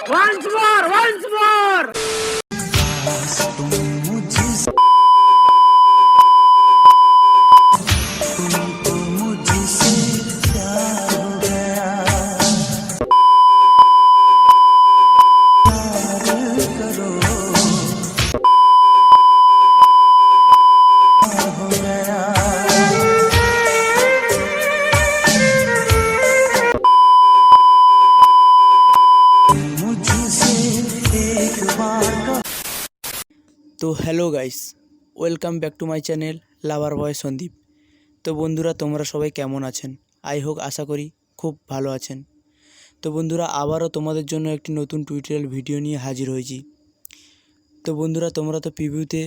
Once more, once more. তো hello guys, welcome back to my channel lover boy Sandeep. তো বন্ধুরা, তোমরা সবাই কেমন আছেন? আশা করি খুব ভালো আছেন। তো বন্ধুরা, আবারও তোমাদের জন্য একটি নতুন টিউটোরিয়াল ভিডিও নিয়ে হাজির হয়েছি। তো বন্ধুরা, তোমরা তো প্রিভিউতে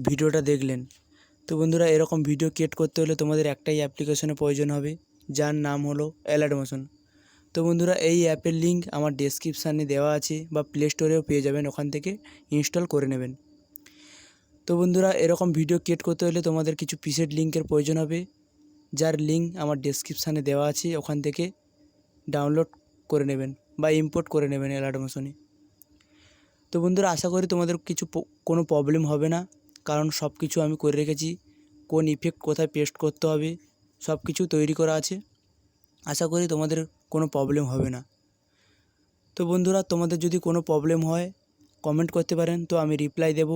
ভিডিওটা দেখলেন। তো বন্ধুরা, এরকম ভিডিও ক্রিয়েট করতে হলে তোমাদের একটাই অ্যাপ্লিকেশনের প্রয়োজন হবে, যার নাম হলো অ্যালার্টমোশন। তো বন্ধুরা, এই অ্যাপের লিঙ্ক আমার ডেসক্রিপশানে দেওয়া আছে, বা প্লে স্টোরেও পেয়ে যাবেন, ওখান থেকে ইনস্টল করে নেবেন। তো বন্ধুরা, এরকম ভিডিও ক্রিয়েট করতে হলে তোমাদের কিছু প্রিসেট লিঙ্কের প্রয়োজন হবে, যার লিঙ্ক আমার ডেসক্রিপশানে দেওয়া আছে, ওখান থেকে ডাউনলোড করে নেবেন বা ইম্পোর্ট করে নেবেন অ্যালার্টমোশনে। তো বন্ধুরা, আশা করি তোমাদের কোনো প্রবলেম হবে না, কারণ সব কিছু আমি করে রেখেছি। কোন ইফেক্ট কোথায় পেস্ট করতে হবে সব কিছু তৈরি করা আছে। আশা করি তোমাদের কোনো প্রবলেম হবে না। তো বন্ধুরা, তোমাদের যদি কোনো প্রবলেম হয় কমেন্ট করতে পারেন, তো আমি রিপ্লাই দেব,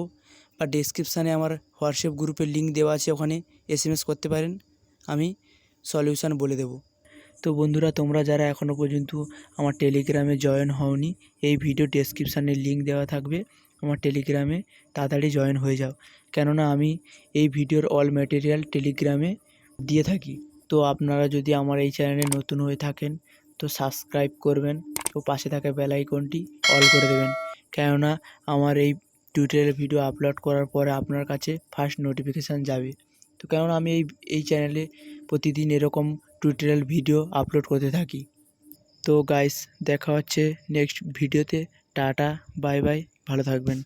বা ডেসক্রিপশানে আমার হোয়াটসঅ্যাপ গ্রুপের লিঙ্ক দেওয়া আছে, ওখানে SMS করতে পারেন, আমি সলিউশান বলে দেব। তো বন্ধুরা, তোমরা যারা এখনও পর্যন্ত আমার টেলিগ্রামে জয়েন হওনি, এই ভিডিও ডেসক্রিপশানে লিঙ্ক দেওয়া থাকবে, আমার টেলিগ্রামে তাড়াতাড়ি জয়েন হয়ে যাও, কেননা আমি এই ভিডিওর অল ম্যাটেরিয়াল টেলিগ্রামে দিয়ে থাকি। তো আপনারা যদি আমার এই চ্যানেলে নতুন হয়ে থাকেন, তো সাবস্ক্রাইব করবেন ও পাশে থাকা বেল আইকনটি অল করে দেবেন, কেননা আমার এই টিউটোরিয়াল ভিডিও আপলোড করার পরে আপনার কাছে ফার্স্ট নোটিফিকেশান যাবে। তো কেননা আমি এই চ্যানেলে প্রতিদিন এরকম টিউটোরিয়াল ভিডিও আপলোড করতে থাকি। তো গাইস, দেখা হচ্ছে নেক্সট ভিডিওতে। টাটা, বাই বাই, ভালো থাকবেন।